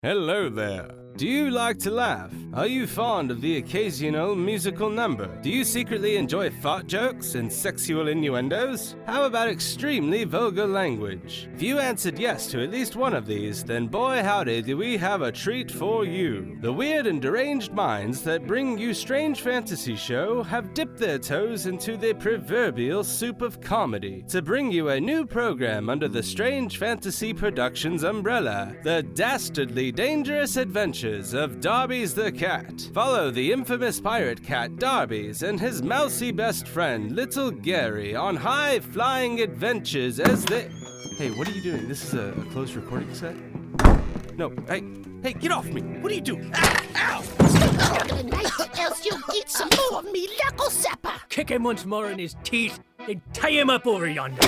Hello there. Do you like to laugh? Are you fond of the occasional musical number? Do you secretly enjoy fart jokes and sexual innuendos? How about extremely vulgar language? If you answered yes to at least one of these, then boy howdy do we have a treat for you. The weird and deranged minds that bring you Strange Fantasy Show have dipped their toes into the proverbial soup of comedy to bring you a new program under the Strange Fantasy Productions umbrella, The Dastardly Dangerous Adventures of Darby's the Cat. Follow the infamous pirate cat Darby's and his mousy best friend Little Gary on high-flying adventures as they... Hey, what are you doing? This is a closed recording set? No, hey, get off me! What are you doing? Ow! Tonight, else you'll get some more of me knuckle supper! Kick him once more in his teeth, then tie him up over yonder.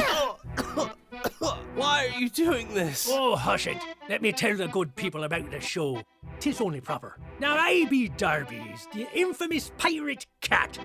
Why are you doing this? Oh, hush it. Let me tell the good people about the show. 'Tis only proper. Now I be Darby's, the infamous pirate cat.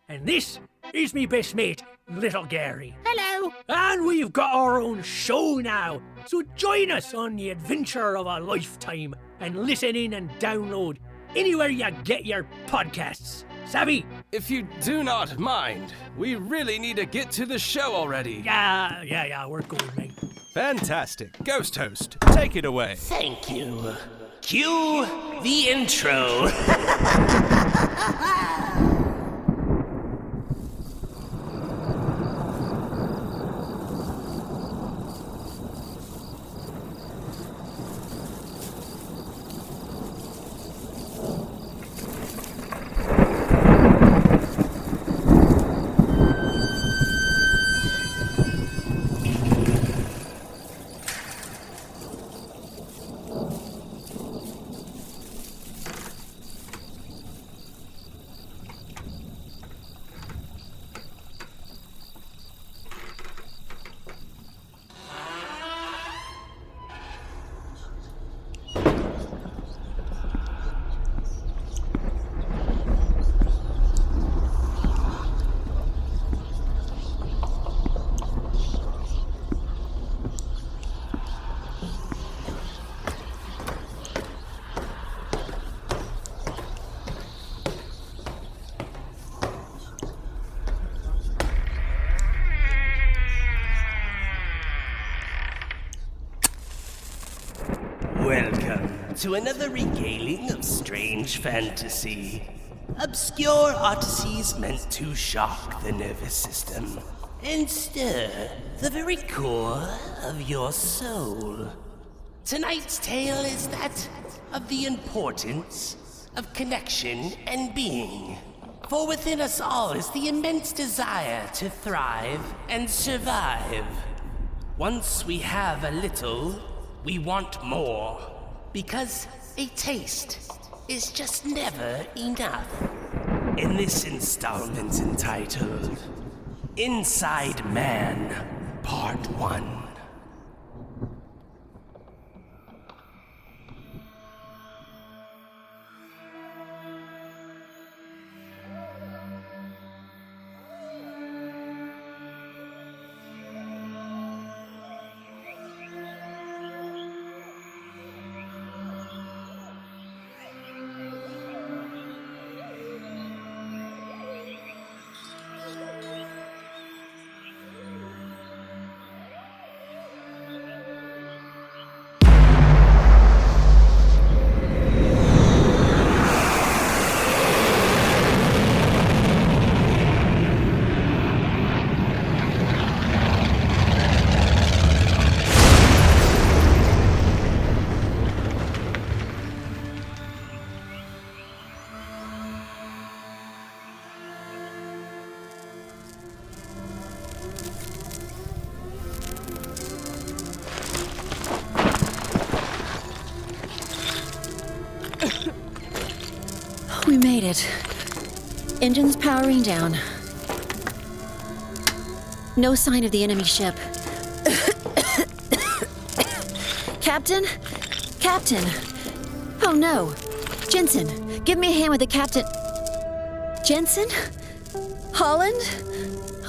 And this is me best mate, Little Gary. Hello! And we've got our own show now. So join us on the adventure of a lifetime and listen in and download anywhere you get your podcasts. Savvy? If you do not mind, we really need to get to the show already. Yeah, we're good, mate. Fantastic. Ghost host, take it away. Thank you. Cue the intro. Welcome to another regaling of strange fantasy. Obscure odysseys meant to shock the nervous system and stir the very core of your soul. Tonight's tale is that of the importance of connection and being. For within us all is the immense desire to thrive and survive. Once we have a little, we want more, because a taste is just never enough. In this installment entitled Inside Man, Part 1. We made it. Engines powering down. No sign of the enemy ship. Captain? Captain! Oh no! Jensen, give me a hand with the captain. Jensen? Holland?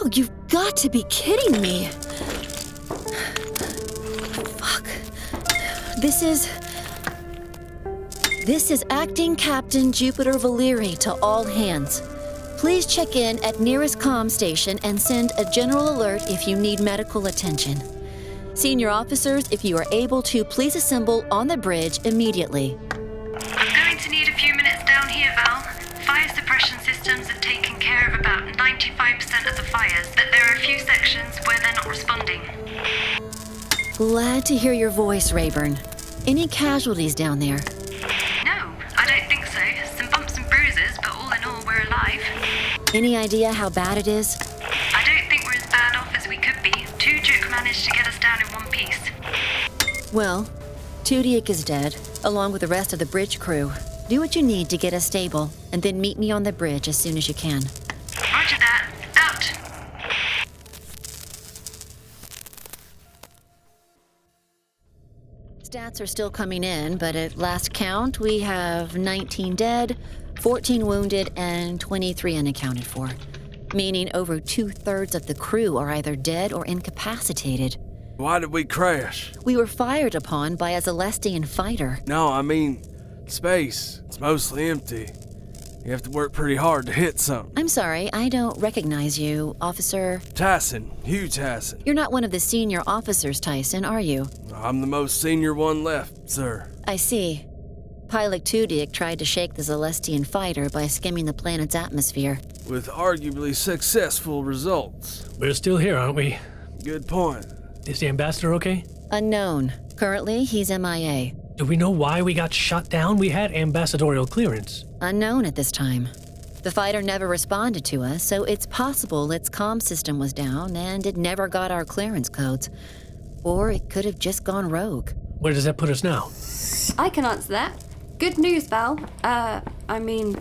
Oh, you've got to be kidding me. Fuck. This is... This is Acting Captain Jupiter Valeri to all hands. Please check in at nearest comm station and send a general alert if you need medical attention. Senior officers, if you are able to, please assemble on the bridge immediately. I'm going to need a few minutes down here, Val. Fire suppression systems have taken care of about 95% of the fires, but there are a few sections where they're not responding. Glad to hear your voice, Rayburn. Any casualties down there? No, I don't think so. Some bumps and bruises, but all in all, we're alive. Any idea how bad it is? I don't think we're as bad off as we could be. Tudyk managed to get us down in one piece. Well, Tudyk is dead, along with the rest of the bridge crew. Do what you need to get us stable, and then meet me on the bridge as soon as you can. Roger that. Out. Stats are still coming in, but at last count, we have 19 dead, 14 wounded, and 23 unaccounted for. Meaning over 2/3 of the crew are either dead or incapacitated. Why did we crash? We were fired upon by a Celestian fighter. No, I mean, space. It's mostly empty. You have to work pretty hard to hit something. I'm sorry, I don't recognize you, Officer. Tyson, Hugh Tyson. You're not one of the senior officers, Tyson, are you? I'm the most senior one left, sir. I see. Pilot Tudyk tried to shake the Celestian fighter by skimming the planet's atmosphere. With arguably successful results. We're still here, aren't we? Good point. Is the ambassador okay? Unknown. Currently, he's MIA. Do we know why we got shot down? We had ambassadorial clearance. Unknown at this time. The fighter never responded to us, so it's possible its comm system was down and it never got our clearance codes. Or it could have just gone rogue. Where does that put us now? I can answer that. Good news, Val.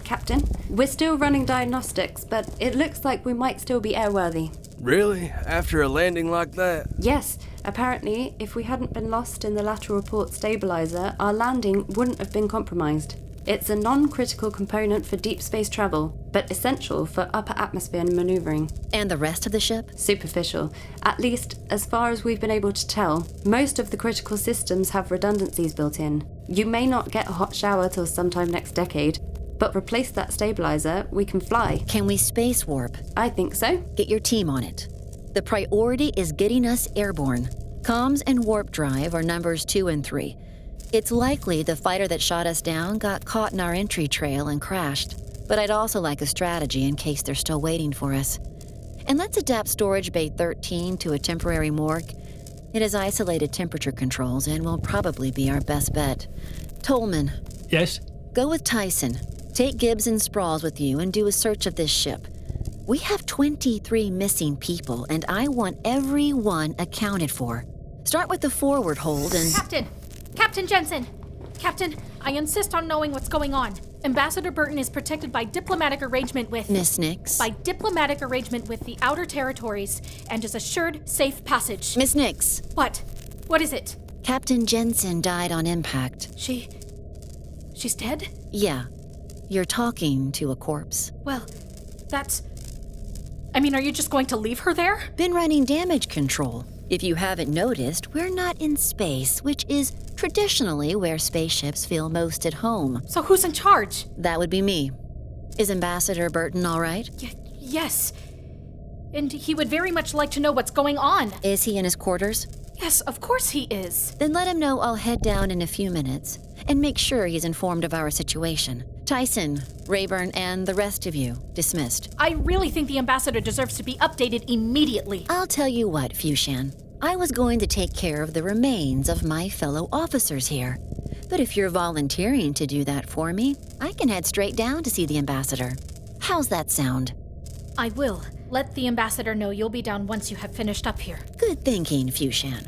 Captain. We're still running diagnostics, but it looks like we might still be airworthy. Really? After a landing like that? Yes. Apparently, if we hadn't been lost in the lateral port stabilizer, our landing wouldn't have been compromised. It's a non-critical component for deep space travel, but essential for upper atmosphere maneuvering. And the rest of the ship? Superficial. At least, as far as we've been able to tell, most of the critical systems have redundancies built in. You may not get a hot shower till sometime next decade, but replace that stabilizer, we can fly. Can we space warp? I think so. Get your team on it. The priority is getting us airborne. Comms and warp drive are numbers 2 and 3. It's likely the fighter that shot us down got caught in our entry trail and crashed. But I'd also like a strategy in case they're still waiting for us. And let's adapt storage bay 13 to a temporary morgue. It has isolated temperature controls and will probably be our best bet. Tolman. Yes? Go with Tyson. Take Gibbs and Sprawls with you and do a search of this ship. We have 23 missing people, and I want every one accounted for. Start with the forward hold and... Captain Jensen! Captain, I insist on knowing what's going on. Ambassador Burton is protected by diplomatic arrangement with... Miss Nix. By diplomatic arrangement with the Outer Territories and is assured safe passage. Miss Nix. What? What is it? Captain Jensen died on impact. She's dead? Yeah. You're talking to a corpse. Well, that's... are you just going to leave her there? Been running damage control. If you haven't noticed, we're not in space, which is traditionally where spaceships feel most at home. So who's in charge? That would be me. Is Ambassador Burton all right? Yes. And he would very much like to know what's going on. Is he in his quarters? Yes, of course he is. Then let him know I'll head down in a few minutes and make sure he's informed of our situation. Tyson, Rayburn, and the rest of you, dismissed. I really think the ambassador deserves to be updated immediately. I'll tell you what, Fushan. I was going to take care of the remains of my fellow officers here. But if you're volunteering to do that for me, I can head straight down to see the ambassador. How's that sound? I will. Let the ambassador know you'll be down once you have finished up here. Good thinking, Fushan.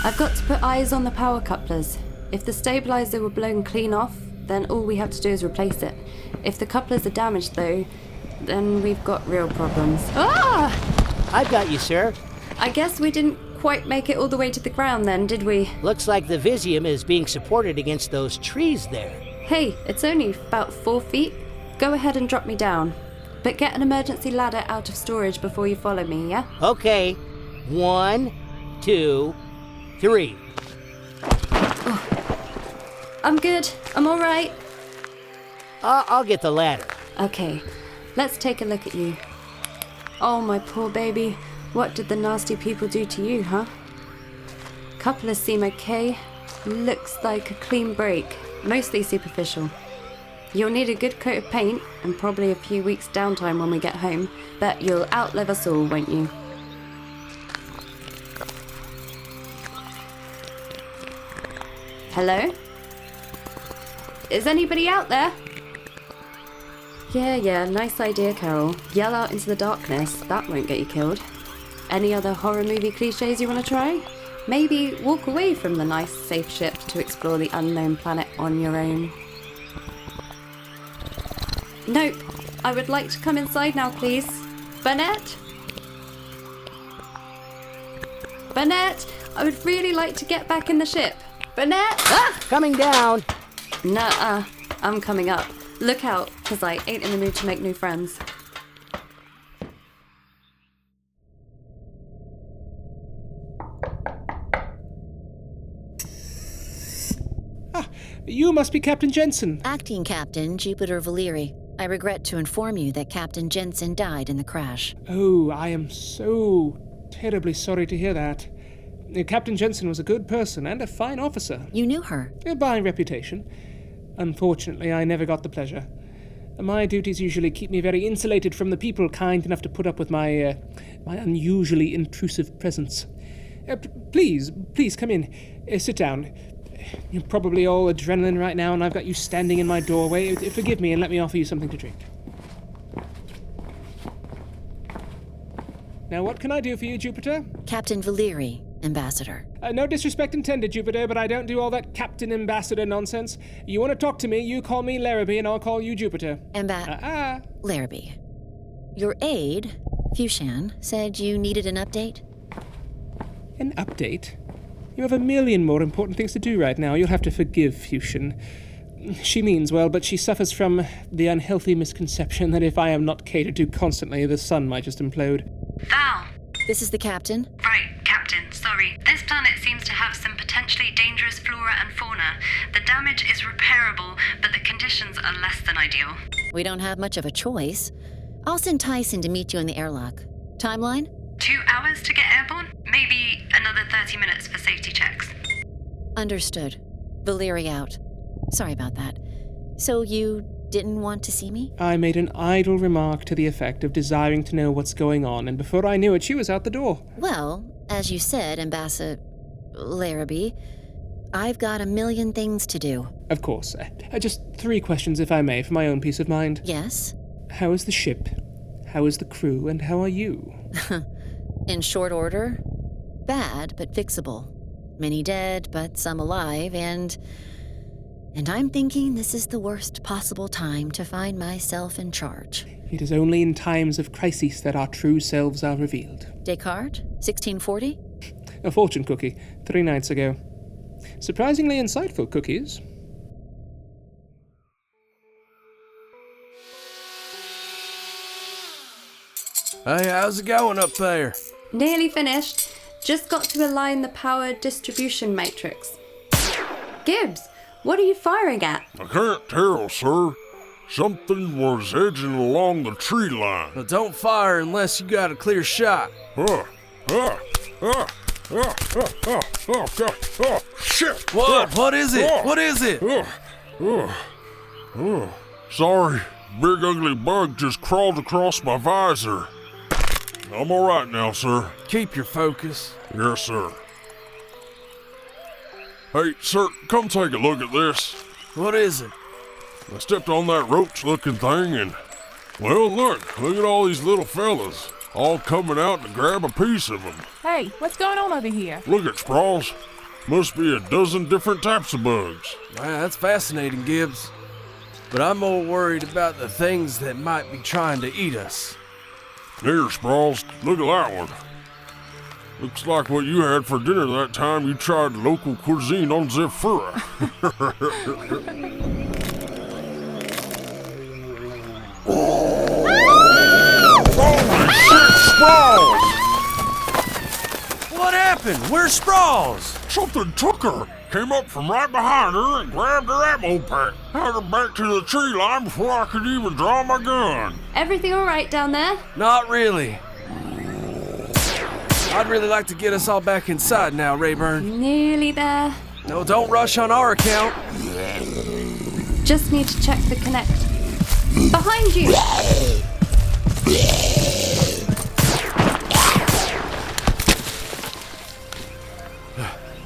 I've got to put eyes on the power couplers. If the stabilizer were blown clean off, then all we have to do is replace it. If the couplers are damaged, though, then we've got real problems. Ah! I've got you, sir. I guess we didn't quite make it all the way to the ground then, did we? Looks like the Visium is being supported against those trees there. Hey, it's only about 4 feet. Go ahead and drop me down. But get an emergency ladder out of storage before you follow me, yeah? Okay. 1, 2, 3. I'm good. I'm all right. I'll get the ladder. Okay, let's take a look at you. Oh, my poor baby. What did the nasty people do to you, huh? Couplers seem okay. Looks like a clean break. Mostly superficial. You'll need a good coat of paint and probably a few weeks downtime when we get home, but you'll outlive us all, won't you? Hello? Is anybody out there? Yeah, nice idea, Carol. Yell out into the darkness. That won't get you killed. Any other horror movie cliches you want to try? Maybe walk away from the nice, safe ship to explore the unknown planet on your own. Nope. I would like to come inside now, please. Burnett? Burnett, I would really like to get back in the ship. Burnett? Ah! Coming down. Nuh-uh. I'm coming up. Look out, because I ain't in the mood to make new friends. You must be Captain Jensen. Acting Captain Jupiter Valeri. I regret to inform you that Captain Jensen died in the crash. Oh, I am so terribly sorry to hear that. Captain Jensen was a good person and a fine officer. You knew her? By reputation. Unfortunately, I never got the pleasure. My duties usually keep me very insulated from the people kind enough to put up with my unusually intrusive presence. Please come in. Sit down. You're probably all adrenaline right now, and I've got you standing in my doorway. Forgive me and let me offer you something to drink. Now, what can I do for you, Jupiter? Captain Valeri, Ambassador. No disrespect intended, Jupiter, but I don't do all that Captain Ambassador nonsense. You want to talk to me, you call me Larrabee, and I'll call you Jupiter. Larrabee. Your aide, Fushan, said you needed an update? An update? You have a million more important things to do right now. You'll have to forgive Fushan. She means well, but she suffers from the unhealthy misconception that if I am not catered to constantly, the sun might just implode. Val. This is the captain? Right, Captain, sorry. This planet seems to have some potentially dangerous flora and fauna. The damage is repairable, but the conditions are less than ideal. We don't have much of a choice. I'll send Tyson to meet you in the airlock. Timeline? 2 hours to get airborne? Maybe another 30 minutes for safety checks. Understood. Valeri out. Sorry about that. So you didn't want to see me? I made an idle remark to the effect of desiring to know what's going on, and before I knew it, she was out the door. Well, as you said, Ambassador Larrabee, I've got a million things to do. Of course. Just 3 questions, if I may, for my own peace of mind. Yes? How is the ship? How is the crew? And how are you? In short order, bad but fixable. Many dead, but some alive, and I'm thinking this is the worst possible time to find myself in charge. It is only in times of crisis that our true selves are revealed. Descartes, 1640? A fortune cookie, 3 nights ago. Surprisingly insightful cookies. Hey, how's it going up there? Nearly finished. Just got to align the power distribution matrix. Gibbs, what are you firing at? I can't tell, sir. Something was edging along the tree line. Well, don't fire unless you got a clear shot. Shit! What is it? What is it? Sorry, big ugly bug just crawled across my visor. I'm all right now, sir. Keep your focus. Yes, sir. Hey, sir, come take a look at this. What is it? I stepped on that roach-looking thing and, well, look at all these little fellas, all coming out to grab a piece of them. Hey, what's going on over here? Look at Sprawls. Must be a dozen different types of bugs. That's fascinating, Gibbs. But I'm more worried about the things that might be trying to eat us. Here, Sprawls, look at that one. Looks like what you had for dinner that time you tried local cuisine on Zephyra. Holy shit, Sprawls! What happened? Where's Sprawls? Something took her. Came up from right behind her and grabbed her ammo pack. Had her back to the tree line before I could even draw my gun. Everything all right down there? Not really. I'd really like to get us all back inside now, Rayburn. Nearly there. No, don't rush on our account. Just need to check the connect. Behind you!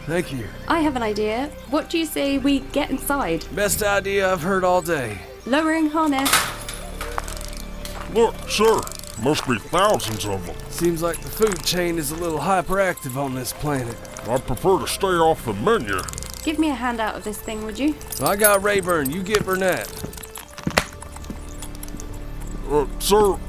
Thank you. I have an idea. What do you say we get inside? Best idea I've heard all day. Lowering harness. Look, sir, must be thousands of them. Seems like the food chain is a little hyperactive on this planet. I prefer to stay off the menu. Give me a hand out of this thing, would you? I got Rayburn, you get Burnett. Sir,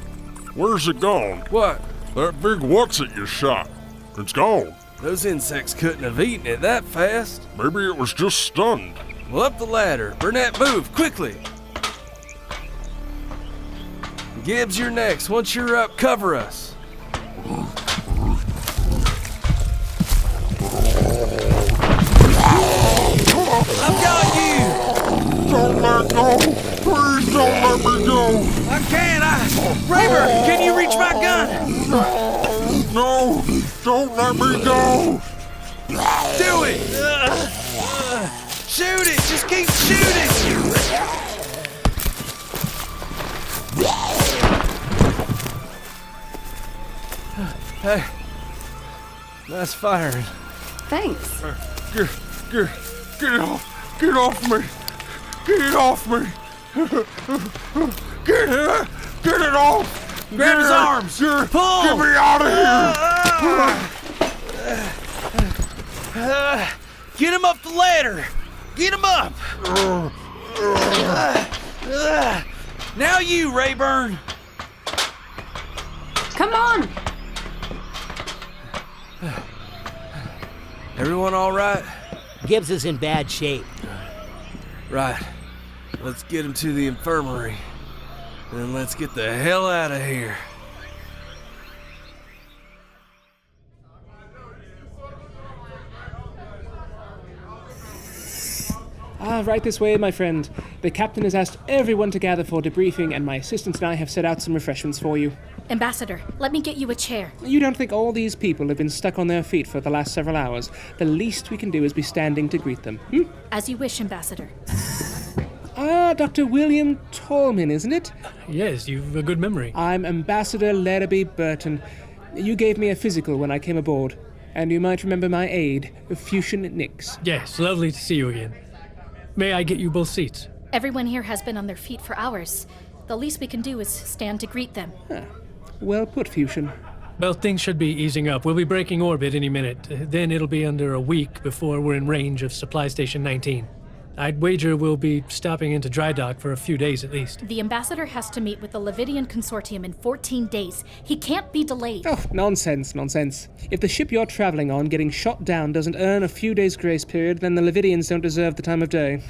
where's it gone? What? That big what's-it you shot. It's gone. Those insects couldn't have eaten it that fast. Maybe it was just stunned. Well, up the ladder. Burnett, move, quickly. Gibbs, you're next. Once you're up, cover us. I've got you! Don't let go! Please don't let me go! I can't! Rayburn, can you reach my gun? No! Don't let me go! Do it! Shoot it! Just keep shooting! Hey, nice firing. Thanks. Get off! Get off me! Get off me! Get it off! Grab his arms! Pull! Get me out of here! Get him up the ladder! Get him up! Now you, Rayburn! Come on! Everyone all right? Gibbs is in bad shape. Right. Let's get him to the infirmary. Then let's get the hell out of here. Right this way, my friend. The captain has asked everyone to gather for debriefing, and my assistant and I have set out some refreshments for you. Ambassador, let me get you a chair. You don't think all these people have been stuck on their feet for the last several hours? The least we can do is be standing to greet them. As you wish, Ambassador. Dr. William Tolman, isn't it? Yes, you've a good memory. I'm Ambassador Larrabee Burton. You gave me a physical when I came aboard, and you might remember my aide, Fuchsian Nix. Yes, lovely to see you again. May I get you both seats? Everyone here has been on their feet for hours. The least we can do is stand to greet them. Well put, Fuchsian. Well, things should be easing up. We'll be breaking orbit any minute. Then it'll be under a week before we're in range of Supply Station 19. I'd wager we'll be stopping into dry dock for a few days at least. The ambassador has to meet with the Levidian Consortium in 14 days. He can't be delayed. Oh, nonsense. If the ship you're traveling on getting shot down doesn't earn a few days' grace period, then the Levidians don't deserve the time of day.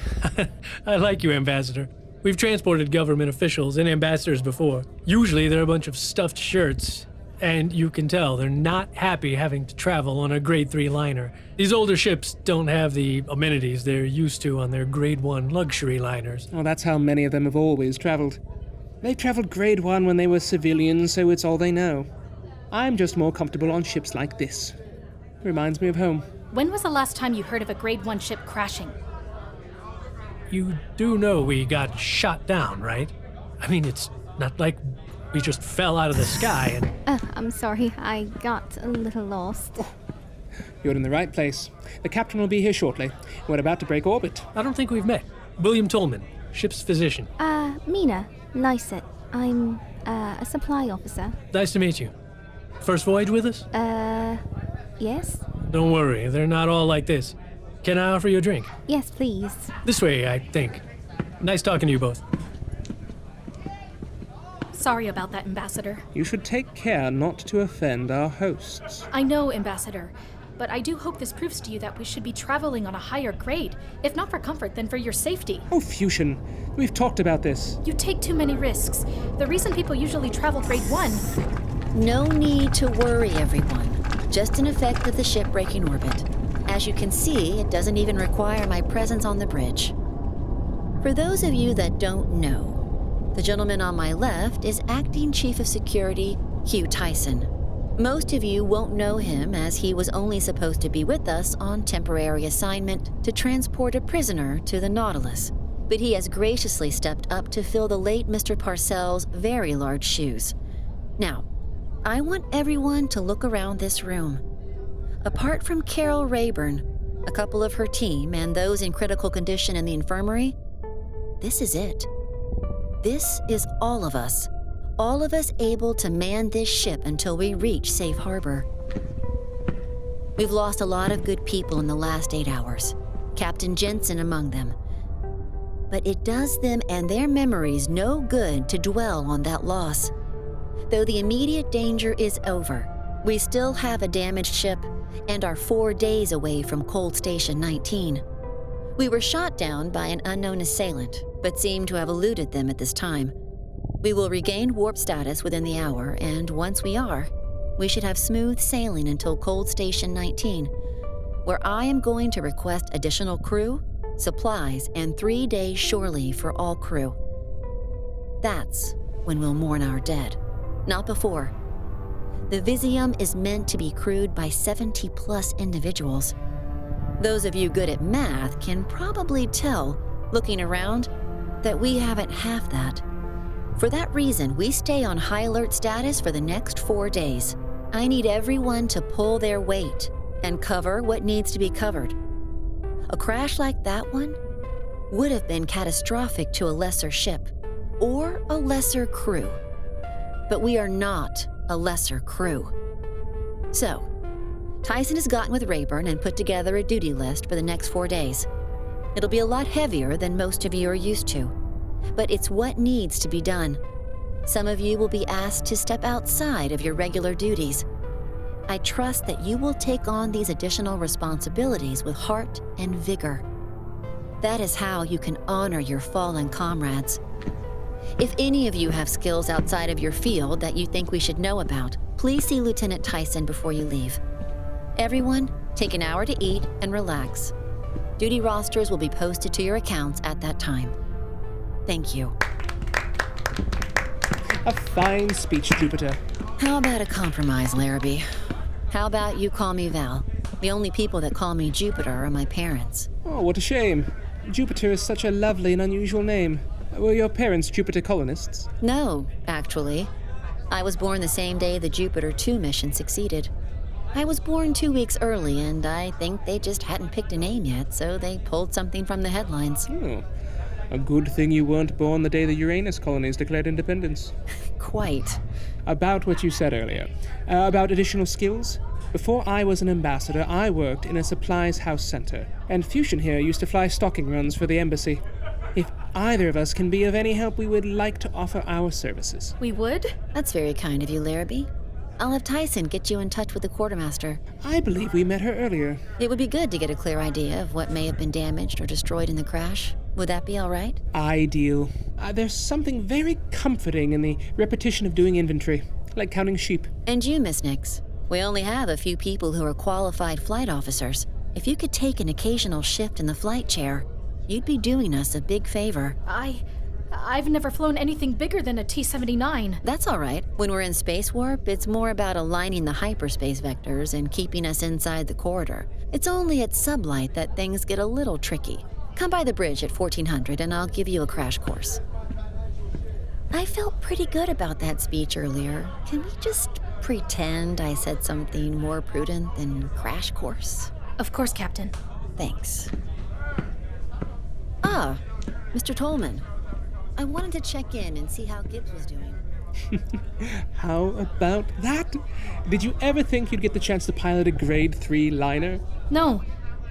I like you, Ambassador. We've transported government officials and ambassadors before. Usually they're a bunch of stuffed shirts, and you can tell they're not happy having to travel on a Grade 3 liner. These older ships don't have the amenities they're used to on their Grade 1 luxury liners. Oh, that's how many of them have always traveled. They traveled Grade 1 when they were civilians, so it's all they know. I'm just more comfortable on ships like this. Reminds me of home. When was the last time you heard of a Grade 1 ship crashing? You do know we got shot down, right? I mean, it's not like we just fell out of the sky and... I'm sorry, I got a little lost. You're in the right place. The captain will be here shortly. We're about to break orbit. I don't think we've met. William Tolman, ship's physician. Mina, Lysett. I'm, a supply officer. Nice to meet you. First voyage with us? Yes? Don't worry, they're not all like this. Can I offer you a drink? Yes, please. This way, I think. Nice talking to you both. Sorry about that, Ambassador. You should take care not to offend our hosts. I know, Ambassador, but I do hope this proves to you that we should be traveling on a higher grade, if not for comfort, then for your safety. Oh, Fusion, we've talked about this. You take too many risks. The reason people usually travel grade 1... No need to worry, everyone. Just an effect of the ship breaking orbit. As you can see, it doesn't even require my presence on the bridge. For those of you that don't know, the gentleman on my left is Acting Chief of Security, Hugh Tyson. Most of you won't know him as he was only supposed to be with us on temporary assignment to transport a prisoner to the Nautilus. But he has graciously stepped up to fill the late Mr. Parcells' very large shoes. Now, I want everyone to look around this room. Apart from Carol Rayburn, a couple of her team, and those in critical condition in the infirmary, this is it. This is all of us able to man this ship until we reach safe harbor. We've lost a lot of good people in the last 8 hours, Captain Jensen among them. But it does them and their memories no good to dwell on that loss. Though the immediate danger is over, we still have a damaged ship and are 4 days away from Cold Station 19. We were shot down by an unknown assailant, but seem to have eluded them at this time. We will regain warp status within the hour, and once we are, we should have smooth sailing until Cold Station 19, where I am going to request additional crew, supplies, and 3 days shore leave for all crew. That's when we'll mourn our dead, not before. The Visium is meant to be crewed by 70-plus individuals. Those of you good at math can probably tell, looking around, that we haven't half that. For that reason, we stay on high alert status for the next 4 days. I need everyone to pull their weight and cover what needs to be covered. A crash like that one would have been catastrophic to a lesser ship or a lesser crew. But we are not a lesser crew. So, Tyson has gotten with Rayburn and put together a duty list for the next 4 days. It'll be a lot heavier than most of you are used to, but it's what needs to be done. Some of you will be asked to step outside of your regular duties. I trust that you will take on these additional responsibilities with heart and vigor. That is how you can honor your fallen comrades. If any of you have skills outside of your field that you think we should know about, please see Lieutenant Tyson before you leave. Everyone, take an hour to eat and relax. Duty rosters will be posted to your accounts at that time. Thank you. A fine speech, Jupiter. How about a compromise, Larrabee? How about you call me Val? The only people that call me Jupiter are my parents. Oh, what a shame. Jupiter is such a lovely and unusual name. Were your parents Jupiter colonists? No, actually. I was born the same day the Jupiter 2 mission succeeded. I was born 2 weeks early, and I think they just hadn't picked a name yet, so they pulled something from the headlines. Oh, a good thing you weren't born the day the Uranus colonies declared independence. Quite. About what you said earlier, about additional skills. Before I was an ambassador, I worked in a supplies house center, and Fusion here used to fly stocking runs for the embassy. If either of us can be of any help, we would like to offer our services. We would? That's very kind of you, Larrabee. I'll have Tyson get you in touch with the quartermaster. I believe we met her earlier. It would be good to get a clear idea of what may have been damaged or destroyed in the crash. Would that be all right? Ideal. There's something very comforting in the repetition of doing inventory, like counting sheep. And you, Miss Nix. We only have a few people who are qualified flight officers. If you could take an occasional shift in the flight chair, you'd be doing us a big favor. I've never flown anything bigger than a T-79. That's all right. When we're in space warp, it's more about aligning the hyperspace vectors and keeping us inside the corridor. It's only at sublight that things get a little tricky. Come by the bridge at 1400 and I'll give you a crash course. I felt pretty good about that speech earlier. Can we just pretend I said something more prudent than crash course? Of course, Captain. Thanks. Ah, Mr. Tolman. I wanted to check in and see how Gibbs was doing. How about that? Did you ever think you'd get the chance to pilot a grade 3 liner? No.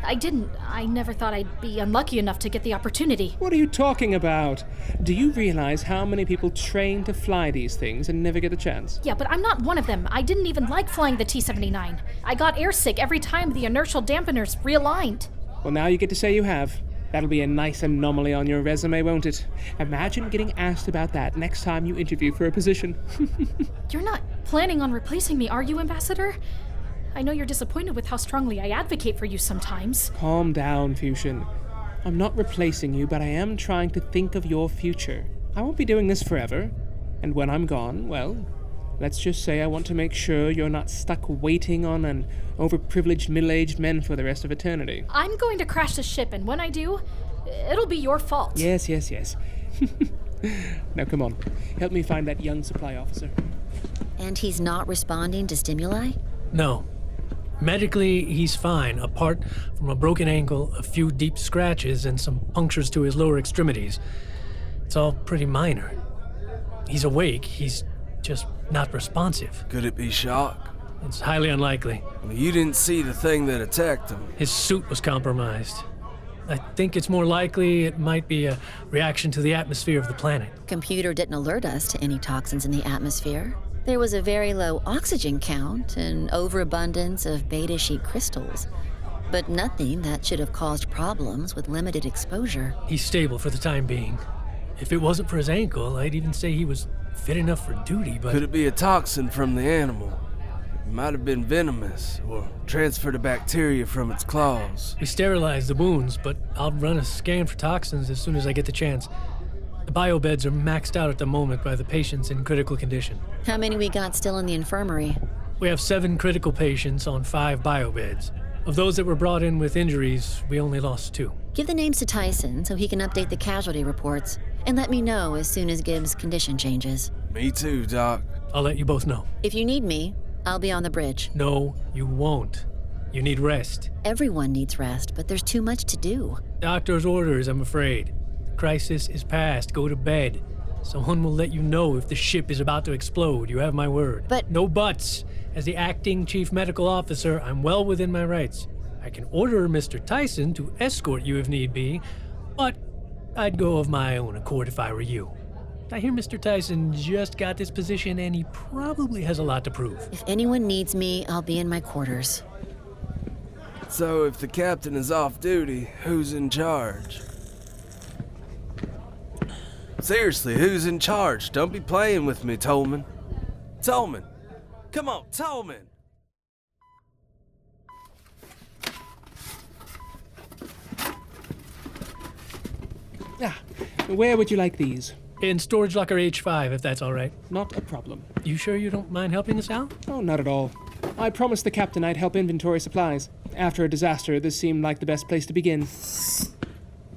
I didn't. I never thought I'd be unlucky enough to get the opportunity. What are you talking about? Do you realize how many people train to fly these things and never get a chance? Yeah, but I'm not one of them. I didn't even like flying the T-79. I got airsick every time the inertial dampeners realigned. Well, now you get to say you have. That'll be a nice anomaly on your resume, won't it? Imagine getting asked about that next time you interview for a position. You're not planning on replacing me, are you, Ambassador? I know you're disappointed with how strongly I advocate for you sometimes. Calm down, Fusion. I'm not replacing you, but I am trying to think of your future. I won't be doing this forever. And when I'm gone, well, let's just say I want to make sure you're not stuck waiting on an overprivileged middle-aged men for the rest of eternity. I'm going to crash the ship, and when I do, it'll be your fault. Yes. Now come on, help me find that young supply officer. And he's not responding to stimuli? No. Medically, he's fine, apart from a broken ankle, a few deep scratches, and some punctures to his lower extremities. It's all pretty minor. He's awake, he's just not responsive. Could it be shock? It's highly unlikely. You didn't see the thing that attacked him. His suit was compromised. I think it's more likely it might be a reaction to the atmosphere of the planet. Computer didn't alert us to any toxins in the atmosphere. There was a very low oxygen count and overabundance of beta sheet crystals, but nothing that should have caused problems with limited exposure. He's stable for the time being. If it wasn't for his ankle, I'd even say he was fit enough for duty, but... Could it be a toxin from the animal? It might have been venomous, or transferred a bacteria from its claws. We sterilized the wounds, but I'll run a scan for toxins as soon as I get the chance. The biobeds are maxed out at the moment by the patients in critical condition. How many we got still in the infirmary? We have 7 critical patients on 5 biobeds. Of those that were brought in with injuries, we only lost 2. Give the names to Tyson so he can update the casualty reports, and let me know as soon as Gibbs' condition changes. Me too, Doc. I'll let you both know. If you need me, I'll be on the bridge. No, you won't. You need rest. Everyone needs rest, but there's too much to do. Doctor's orders, I'm afraid. The crisis is past. Go to bed. Someone will let you know if the ship is about to explode. You have my word. But... No buts. As the acting chief medical officer, I'm well within my rights. I can order Mr. Tyson to escort you if need be, but I'd go of my own accord if I were you. I hear Mr. Tyson just got this position and he probably has a lot to prove. If anyone needs me, I'll be in my quarters. So if the captain is off duty, who's in charge? Seriously, who's in charge? Don't be playing with me, Tolman. Tolman! Come on, Tolman! Where would you like these? In storage locker H5, if that's all right. Not a problem. You sure you don't mind helping us out? Oh, not at all. I promised the captain I'd help inventory supplies. After a disaster, this seemed like the best place to begin.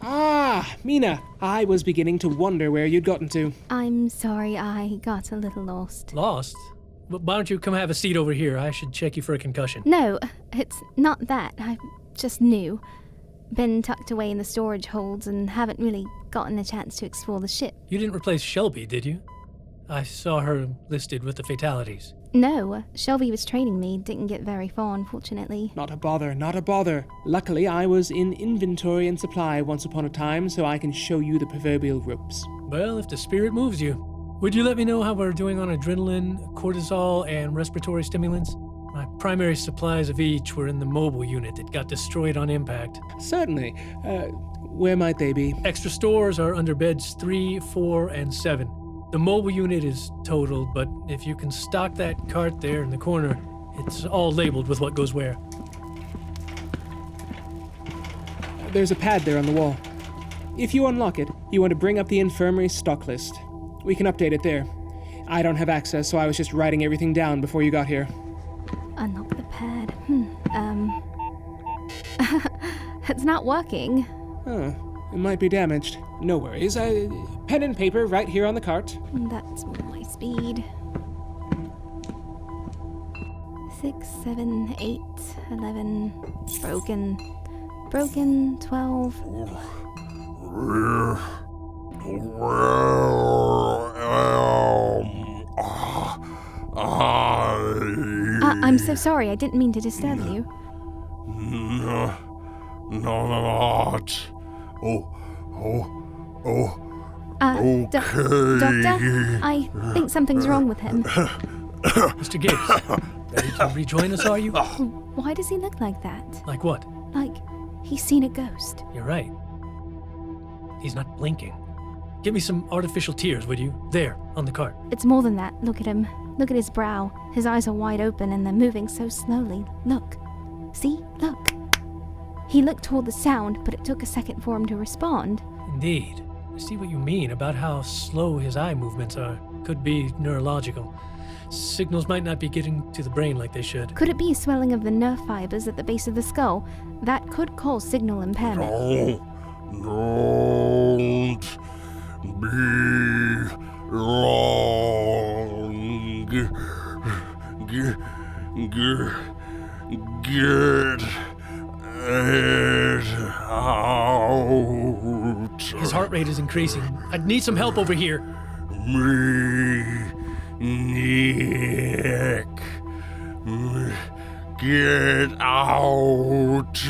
Ah, Mina, I was beginning to wonder where you'd gotten to. I'm sorry, I got a little lost. Lost? Why don't you come have a seat over here? I should check you for a concussion. No, it's not that. I'm just new. Been tucked away in the storage holds and haven't really gotten a chance to explore the ship. You didn't replace Shelby, did you? I saw her listed with the fatalities. No, Shelby was training me, didn't get very far, unfortunately. Not a bother, not a bother. Luckily, I was in inventory and supply once upon a time, so I can show you the proverbial ropes. Well, if the spirit moves you. Would you let me know how we're doing on adrenaline, cortisol, and respiratory stimulants? My primary supplies of each were in the mobile unit that got destroyed on impact. Certainly. Where might they be? Extra stores are under beds 3, 4, and 7. The mobile unit is totaled, but if you can stock that cart there in the corner, it's all labeled with what goes where. There's a pad there on the wall. If you unlock it, you want to bring up the infirmary stock list. We can update it there. I don't have access, so I was just writing everything down before you got here. Unlock the pad. It's not working. Huh. It might be damaged. No worries. Pen and paper right here on the cart. That's my speed. 6, 7, 8, 11. Broken. 12. I'm so sorry. I didn't mean to disturb you. not. Okay. Doctor, I think something's wrong with him. Mr. Gibbs, ready to rejoin us, are you? Why does he look like that? Like what? Like he's seen a ghost. You're right. He's not blinking. Give me some artificial tears, would you? There, on the cart. It's more than that. Look at him. Look at his brow. His eyes are wide open and they're moving so slowly. Look. See? Look. He looked toward the sound, but it took a second for him to respond. Indeed. I see what you mean about how slow his eye movements are. Could be neurological. Signals might not be getting to the brain like they should. Could it be a swelling of the nerve fibers at the base of the skull? That could cause signal impairment. Don't be long. Get it out. His heart rate is increasing. I need some help over here. Nick. Get out.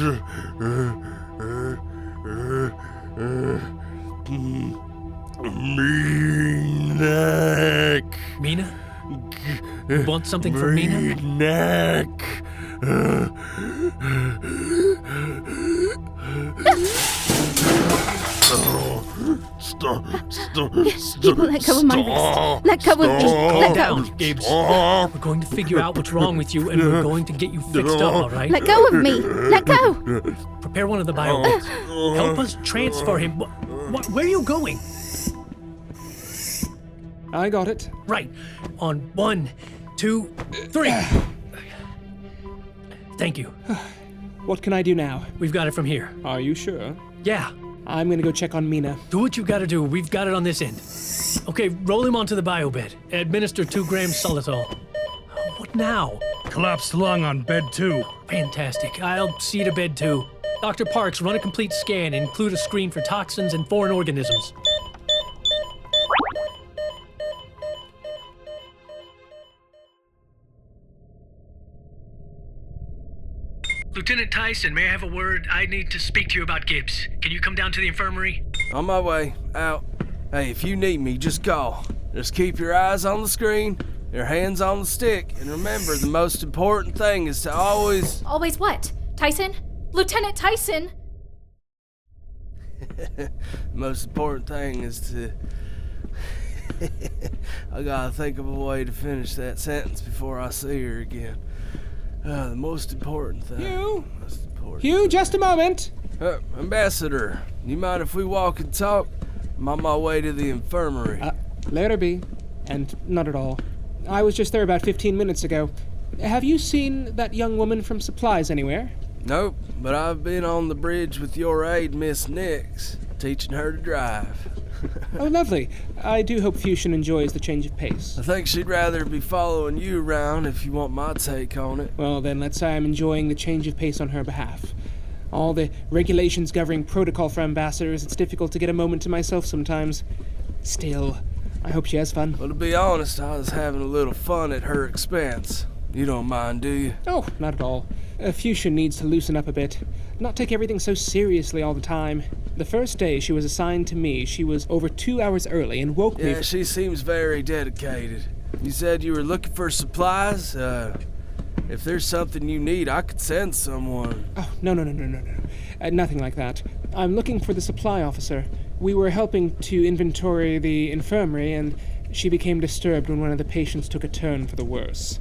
Nick. Mina? You want something from Mina? Nick. Stop. People, let go of my wrist. Let go of me. Let go. Down, Gibbs. We're going to figure out what's wrong with you, and we're going to get you fixed up, all right? Let go of me. Let go. Prepare one of the biobits. Help us transfer him. Where are you going? I got it. Right. On 1, 2, 3. Thank you. What can I do now? We've got it from here. Are you sure? Yeah. I'm gonna go check on Mina. Do what you gotta do. We've got it on this end. Okay, roll him onto the biobed. Administer 2 grams Solitol. What now? Collapsed lung on bed 2. Fantastic. I'll see to bed 2. Dr. Parks, run a complete scan and include a screen for toxins and foreign organisms. Lieutenant Tyson, may I have a word? I need to speak to you about Gibbs. Can you come down to the infirmary? On my way. Out. Hey, if you need me, just call. Just keep your eyes on the screen, your hands on the stick, and remember, the most important thing is to always... Always what? Tyson? Lieutenant Tyson? The most important thing is to... I gotta think of a way to finish that sentence before I see her again. The most important thing. Hugh, just a moment. Ambassador, you mind if we walk and talk? I'm on my way to the infirmary. Let her be. And not at all. I was just there about 15 minutes ago. Have you seen that young woman from supplies anywhere? Nope, but I've been on the bridge with your aide, Miss Nix, teaching her to drive. Oh, lovely. I do hope Fuchsian enjoys the change of pace. I think she'd rather be following you around if you want my take on it. Well, then let's say I'm enjoying the change of pace on her behalf. All the regulations governing protocol for ambassadors, it's difficult to get a moment to myself sometimes. Still, I hope she has fun. Well, to be honest, I was having a little fun at her expense. You don't mind, do you? Oh, not at all. Fuchsia needs to loosen up a bit. Not take everything so seriously all the time. The first day she was assigned to me, she was over 2 hours early and woke me... Yeah, she seems very dedicated. You said you were looking for supplies? If there's something you need, I could send someone. Oh, no. Nothing like that. I'm looking for the supply officer. We were helping to inventory the infirmary, and she became disturbed when one of the patients took a turn for the worse.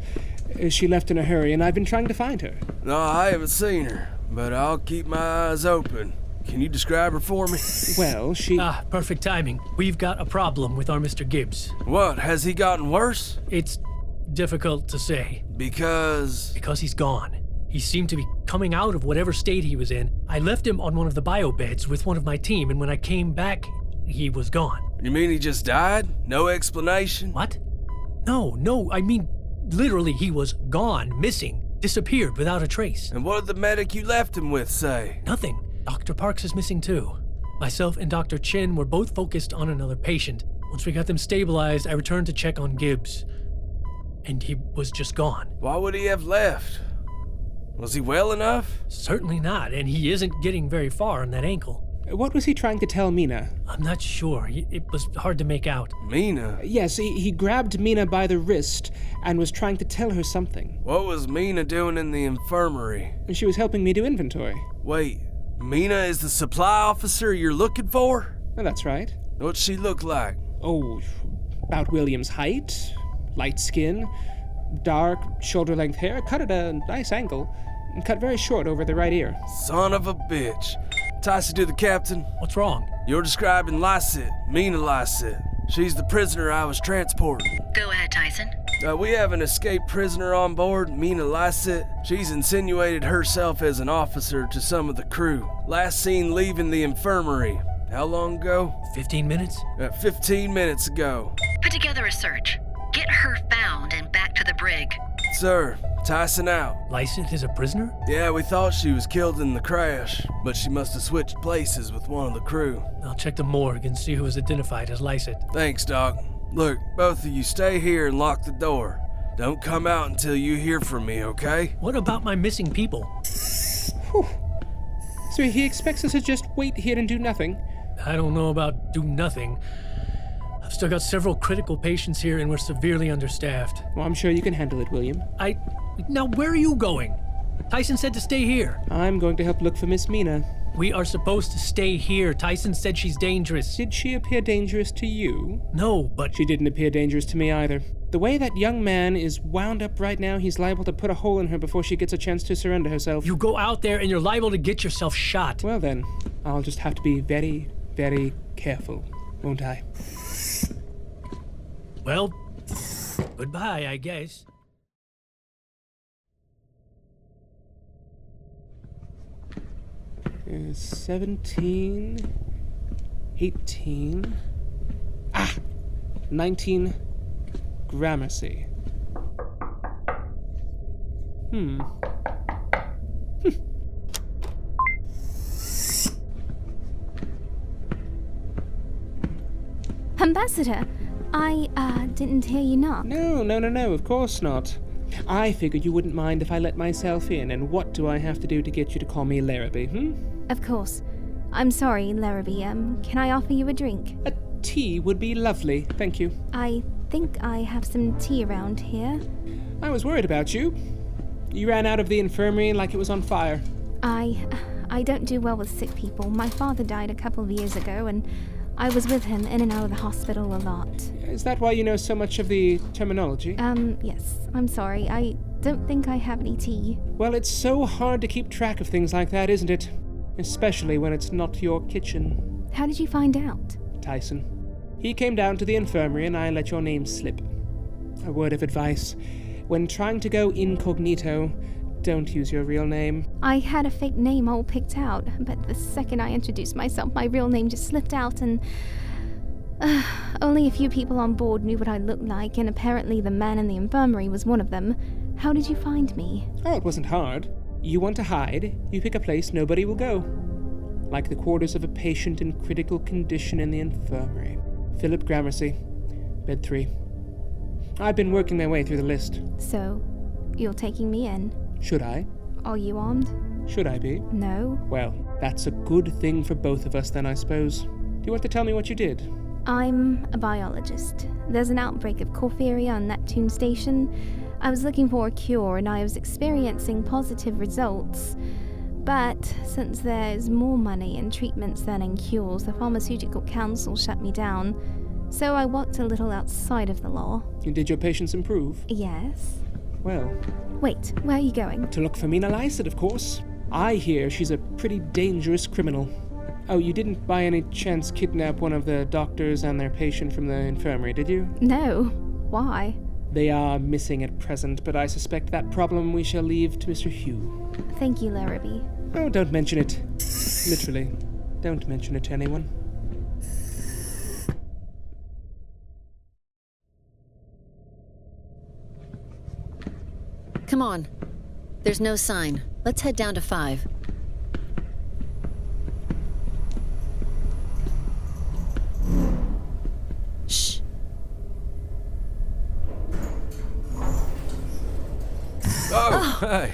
She left in a hurry, and I've been trying to find her. No, I haven't seen her, but I'll keep my eyes open. Can you describe her for me? Well, she... Perfect timing. We've got a problem with our Mr. Gibbs. What, has he gotten worse? It's difficult to say. Because he's gone. He seemed to be coming out of whatever state he was in. I left him on one of the biobeds with one of my team, and when I came back, he was gone. You mean he just died? No explanation? What? No, I mean, literally he was gone, missing, disappeared without a trace. And what did the medic you left him with say? Nothing. Dr. Parks is missing too. Myself and Dr. Chin were both focused on another patient. Once we got them stabilized, I returned to check on Gibbs. And he was just gone. Why would he have left? Was he well enough? Certainly not, and he isn't getting very far on that ankle. What was he trying to tell Mina? I'm not sure. It was hard to make out. Mina? Yes, he grabbed Mina by the wrist and was trying to tell her something. What was Mina doing in the infirmary? She was helping me do inventory. Wait, Mina is the supply officer you're looking for? Oh, that's right. What's she look like? Oh, about William's height, light skin, dark, shoulder-length hair, cut at a nice angle, and cut very short over the right ear. Son of a bitch. Tyson to the captain. What's wrong? You're describing Lyset, Mina Lyset. She's the prisoner I was transporting. Go ahead, Tyson. We have an escaped prisoner on board, Mina Lyset. She's insinuated herself as an officer to some of the crew. Last seen leaving the infirmary. How long ago? 15 minutes? 15 minutes ago. Put together a search. Get her found and back to the brig. Sir, Tyson out. Lyset is a prisoner? Yeah, we thought she was killed in the crash, but she must have switched places with one of the crew. I'll check the morgue and see who is identified as Lyset. Thanks, Doc. Look, both of you stay here and lock the door. Don't come out until you hear from me, okay? What about my missing people? Whew. So he expects us to just wait here and do nothing? I don't know about do nothing. I've still got several critical patients here and we're severely understaffed. Well, I'm sure you can handle it, William. Now, where are you going? Tyson said to stay here. I'm going to help look for Miss Mina. We are supposed to stay here. Tyson said she's dangerous. Did she appear dangerous to you? No, but... She didn't appear dangerous to me either. The way that young man is wound up right now, he's liable to put a hole in her before she gets a chance to surrender herself. You go out there and you're liable to get yourself shot. Well then, I'll just have to be very, very careful, won't I? Well, goodbye, I guess. There's 17, 18, 19, Gramercy. Ambassador, I didn't hear you knock. No, of course not. I figured you wouldn't mind if I let myself in, and what do I have to do to get you to call me Larrabee, Of course. I'm sorry, Larrabee. Can I offer you a drink? A tea would be lovely, thank you. I think I have some tea around here. I was worried about you. You ran out of the infirmary like it was on fire. I don't do well with sick people. My father died a couple of years ago, and I was with him in and out of the hospital a lot. Is that why you know so much of the terminology? Yes. I'm sorry. I don't think I have any tea. Well, it's so hard to keep track of things like that, isn't it? Especially when it's not your kitchen. How did you find out? Tyson. He came down to the infirmary and I let your name slip. A word of advice. When trying to go incognito, don't use your real name. I had a fake name all picked out, but the second I introduced myself, my real name just slipped out and... only a few people on board knew what I looked like, and apparently the man in the infirmary was one of them. How did you find me? Oh, it wasn't hard. You want to hide, you pick a place nobody will go. Like the quarters of a patient in critical condition in the infirmary. Philip Gramercy, bed 3. I've been working my way through the list. So, you're taking me in? Should I? Are you armed? Should I be? No. Well, that's a good thing for both of us then, I suppose. Do you want to tell me what you did? I'm a biologist. There's an outbreak of porphyria on Neptune Station. I was looking for a cure and I was experiencing positive results. But since there's more money in treatments than in cures, the Pharmaceutical Council shut me down. So I worked a little outside of the law. And did your patients improve? Yes. Well... Wait, where are you going? To look for Mina Lyset, of course. I hear she's a pretty dangerous criminal. Oh, you didn't by any chance kidnap one of the doctors and their patient from the infirmary, did you? No. Why? They are missing at present, but I suspect that problem we shall leave to Mr. Hugh. Thank you, Larrabee. Oh, don't mention it. Literally. Don't mention it to anyone. Come on. There's no sign. Let's head down to 5. Shh. Oh, hey.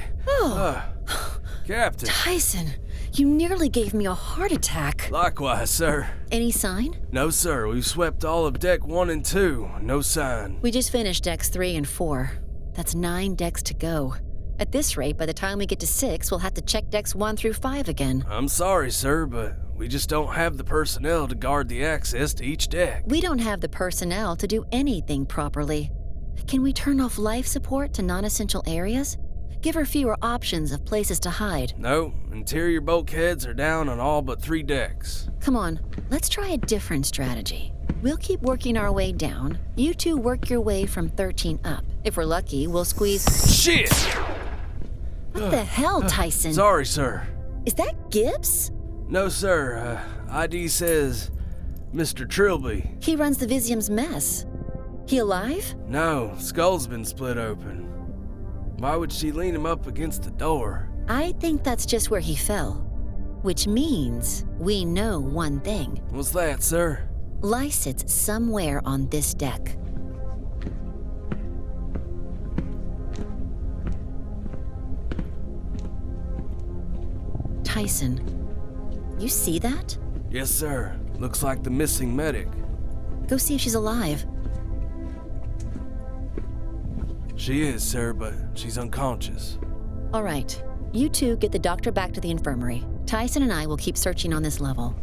Captain. Tyson, you nearly gave me a heart attack. Likewise, sir. Any sign? No, sir. We've swept all of Deck 1 and 2. No sign. We just finished Decks 3 and 4. That's 9 decks to go. At this rate, by the time we get to 6, we'll have to check Decks 1 through 5 again. I'm sorry, sir, but we just don't have the personnel to guard the access to each deck. We don't have the personnel to do anything properly. Can we turn off life support to non-essential areas? Give her fewer options of places to hide. No, interior bulkheads are down on all but 3 decks. Come on, let's try a different strategy. We'll keep working our way down. You two work your way from 13 up. If we're lucky, we'll squeeze... Shit! What the hell, Tyson? Sorry, sir. Is that Gibbs? No, sir. ID says Mr. Trilby. He runs the Visium's mess. He alive? No, skull's been split open. Why would she lean him up against the door? I think that's just where he fell. Which means we know one thing. What's that, sir? Ly sits somewhere on this deck. Tyson, you see that? Yes, sir. Looks like the missing medic. Go see if she's alive. She is, sir, but she's unconscious. All right. You two get the doctor back to the infirmary. Tyson and I will keep searching on this level.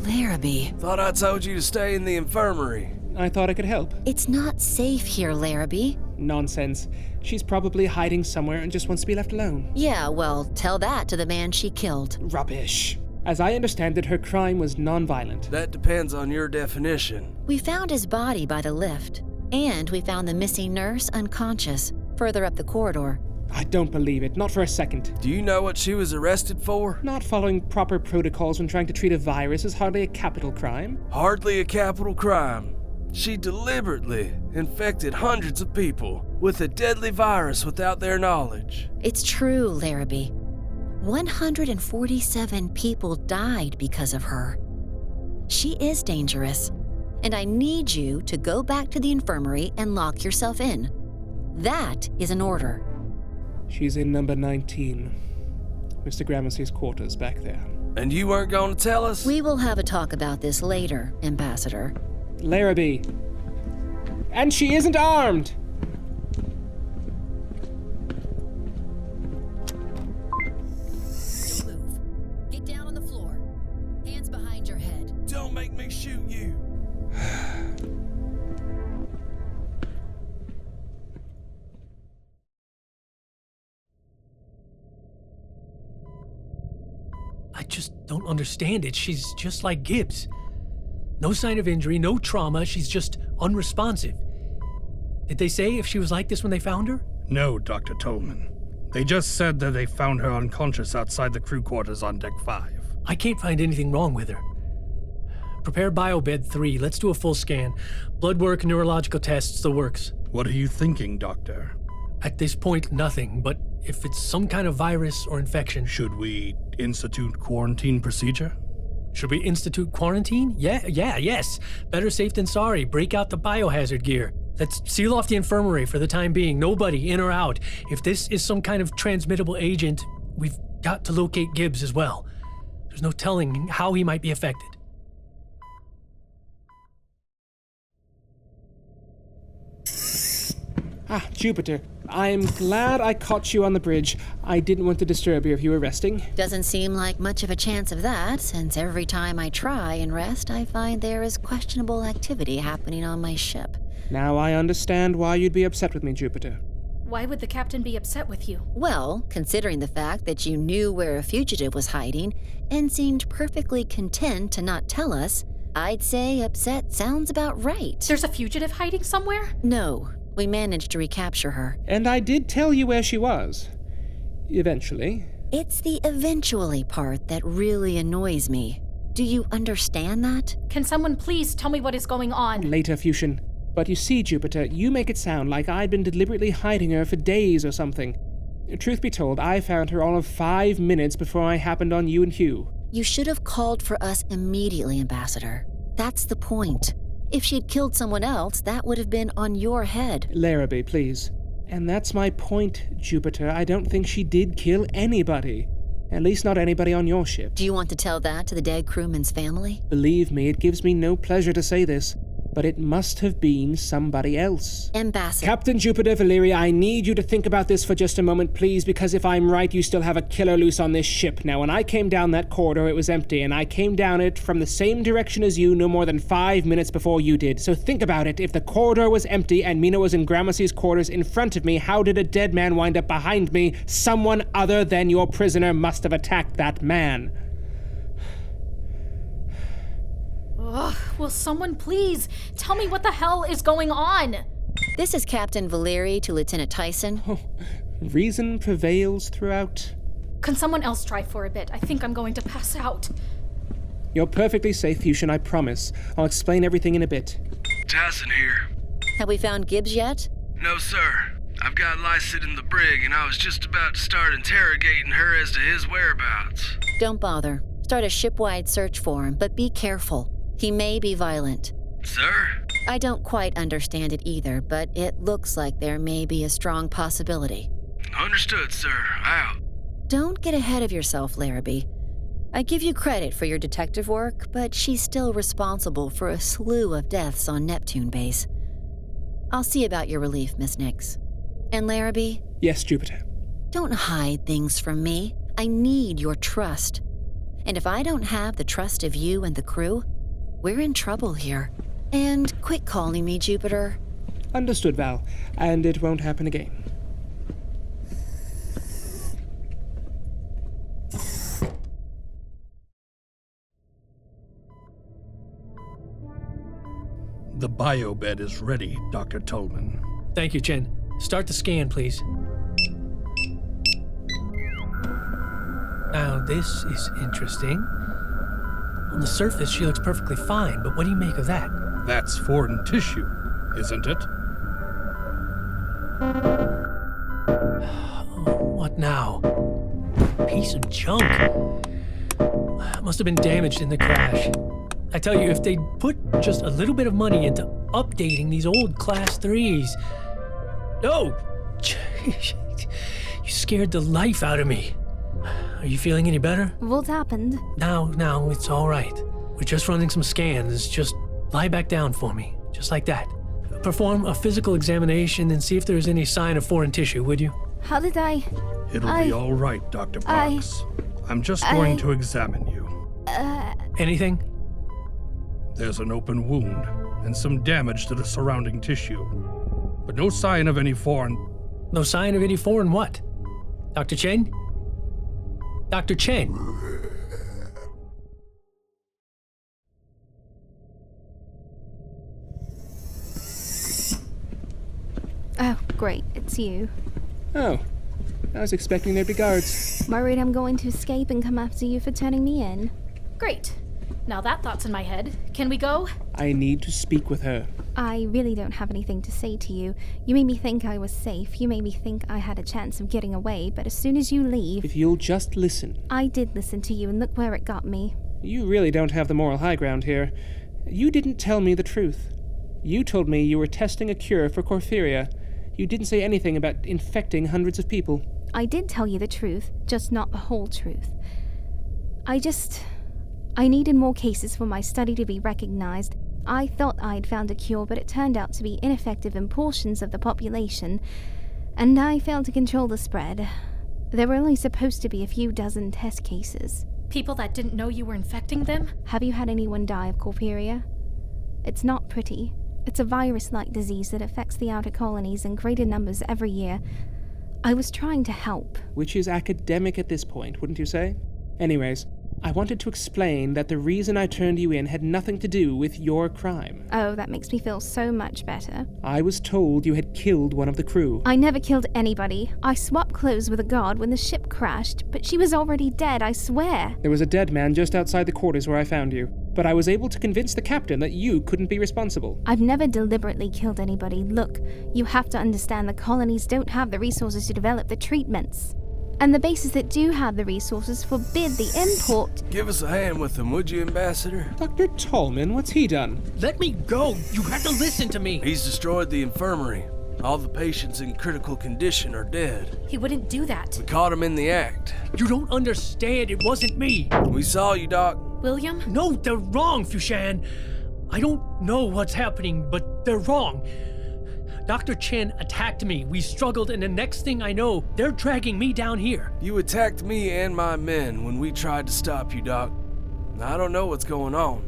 Larrabee. Thought I told you to stay in the infirmary. I thought I could help. It's not safe here, Larrabee. Nonsense. She's probably hiding somewhere and just wants to be left alone. Yeah, well, tell that to the man she killed. Rubbish. As I understand it, her crime was non-violent. That depends on your definition. We found his body by the lift, and we found the missing nurse unconscious, further up the corridor. I don't believe it, not for a second. Do you know what she was arrested for? Not following proper protocols when trying to treat a virus is hardly a capital crime. Hardly a capital crime. She deliberately infected hundreds of people with a deadly virus without their knowledge. It's true, Larrabee. 147 people died because of her. She is dangerous, and I need you to go back to the infirmary and lock yourself in. That is an order. She's in number 19. Mr. Gramercy's quarters back there. And you weren't going to tell us? We will have a talk about this later, Ambassador. Larrabee. And she isn't armed! Don't move. Get down on the floor. Hands behind your head. Don't make me shoot you. I just don't understand it. She's just like Gibbs. No sign of injury, no trauma, she's just unresponsive. Did they say if she was like this when they found her? No, Dr. Tolman. They just said that they found her unconscious outside the crew quarters on Deck 5. I can't find anything wrong with her. Prepare biobed 3. Let's do a full scan. Blood work, neurological tests, the works. What are you thinking, Doctor? At this point, nothing, but if it's some kind of virus or infection... Should we institute quarantine procedure? Should we institute quarantine? Yes. Better safe than sorry. Break out the biohazard gear. Let's seal off the infirmary for the time being. Nobody in or out. If this is some kind of transmittable agent, we've got to locate Gibbs as well. There's no telling how he might be affected. Ah, Jupiter. I'm glad I caught you on the bridge. I didn't want to disturb you if you were resting. Doesn't seem like much of a chance of that, since every time I try and rest, I find there is questionable activity happening on my ship. Now I understand why you'd be upset with me, Jupiter. Why would the captain be upset with you? Well, considering the fact that you knew where a fugitive was hiding and seemed perfectly content to not tell us, I'd say upset sounds about right. There's a fugitive hiding somewhere? No. We managed to recapture her. And I did tell you where she was. Eventually. It's the eventually part that really annoys me. Do you understand that? Can someone please tell me what is going on? Later, Fusion. But you see, Jupiter, you make it sound like I'd been deliberately hiding her for days or something. Truth be told, I found her all of 5 minutes before I happened on you and Hugh. You should have called for us immediately, Ambassador. That's the point. If she'd killed someone else, that would have been on your head. Larrabee, please. And that's my point, Jupiter. I don't think she did kill anybody. At least not anybody on your ship. Do you want to tell that to the dead crewman's family? Believe me, it gives me no pleasure to say this, but it must have been somebody else. Ambassador. Captain Jupiter Valeri, I need you to think about this for just a moment, please, because if I'm right, you still have a killer loose on this ship. Now, when I came down that corridor, it was empty, and I came down it from the same direction as you no more than 5 minutes before you did. So think about it. If the corridor was empty and Mina was in Gramercy's quarters in front of me, how did a dead man wind up behind me? Someone other than your prisoner must have attacked that man. Ugh, will someone please tell me what the hell is going on? This is Captain Valeri to Lieutenant Tyson. Oh, reason prevails throughout. Can someone else try for a bit? I think I'm going to pass out. You're perfectly safe, Fusion, I promise. I'll explain everything in a bit. Tyson here. Have we found Gibbs yet? No, sir. I've got Lycett in the brig, and I was just about to start interrogating her as to his whereabouts. Don't bother. Start a ship-wide search for him, but be careful. He may be violent. Sir? I don't quite understand it either, but it looks like there may be a strong possibility. Understood, sir. Out. Don't get ahead of yourself, Larrabee. I give you credit for your detective work, but she's still responsible for a slew of deaths on Neptune base. I'll see about your relief, Miss Nix. And Larrabee? Yes, Jupiter. Don't hide things from me. I need your trust. And if I don't have the trust of you and the crew, we're in trouble here. And quit calling me Jupiter. Understood, Val. And it won't happen again. The biobed is ready, Dr. Tolman. Thank you, Chen. Start the scan, please. Now, this is interesting. On the surface, she looks perfectly fine, but what do you make of that? That's foreign tissue, isn't it? Oh, what now? Piece of junk. Must have been damaged in the crash. I tell you, if they'd put just a little bit of money into updating these old Class 3s... No! You scared the life out of me. Are you feeling any better? What happened? Now, it's all right. We're just running some scans. Just lie back down for me. Just like that. Perform a physical examination and see if there's any sign of foreign tissue, would you? How did I... It'll be all right, Dr. Parks. I'm just going to examine you. Anything? There's an open wound and some damage to the surrounding tissue. But no sign of any foreign... No sign of any foreign what? Dr. Chen? Dr. Chen? Oh, great. It's you. Oh. I was expecting there'd be guards. Worried I'm going to escape and come after you for turning me in. Great. Now that thought's in my head. Can we go? I need to speak with her. I really don't have anything to say to you. You made me think I was safe. You made me think I had a chance of getting away, but as soon as you leave... If you'll just listen. I did listen to you, and look where it got me. You really don't have the moral high ground here. You didn't tell me the truth. You told me you were testing a cure for Corpheria. You didn't say anything about infecting hundreds of people. I did tell you the truth, just not the whole truth. I needed more cases for my study to be recognized. I thought I'd found a cure, but it turned out to be ineffective in portions of the population, and I failed to control the spread. There were only supposed to be a few dozen test cases. People that didn't know you were infecting them? Have you had anyone die of Corpheria? It's not pretty. It's a virus-like disease that affects the outer colonies in greater numbers every year. I was trying to help. Which is academic at this point, wouldn't you say? Anyways, I wanted to explain that the reason I turned you in had nothing to do with your crime. Oh, that makes me feel so much better. I was told you had killed one of the crew. I never killed anybody. I swapped clothes with a guard when the ship crashed, but she was already dead, I swear. There was a dead man just outside the quarters where I found you, but I was able to convince the captain that you couldn't be responsible. I've never deliberately killed anybody. Look, you have to understand the colonies don't have the resources to develop the treatments. And the bases that do have the resources forbid the import. Give us a hand with him, would you, Ambassador? Dr. Tolman, what's he done? Let me go! You have to listen to me! He's destroyed the infirmary. All the patients in critical condition are dead. He wouldn't do that. We caught him in the act. You don't understand. It wasn't me. We saw you, Doc. William? No, they're wrong, Fushan. I don't know what's happening, but they're wrong. Dr. Chen attacked me. We struggled, and the next thing I know, they're dragging me down here. You attacked me and my men when we tried to stop you, Doc. I don't know what's going on,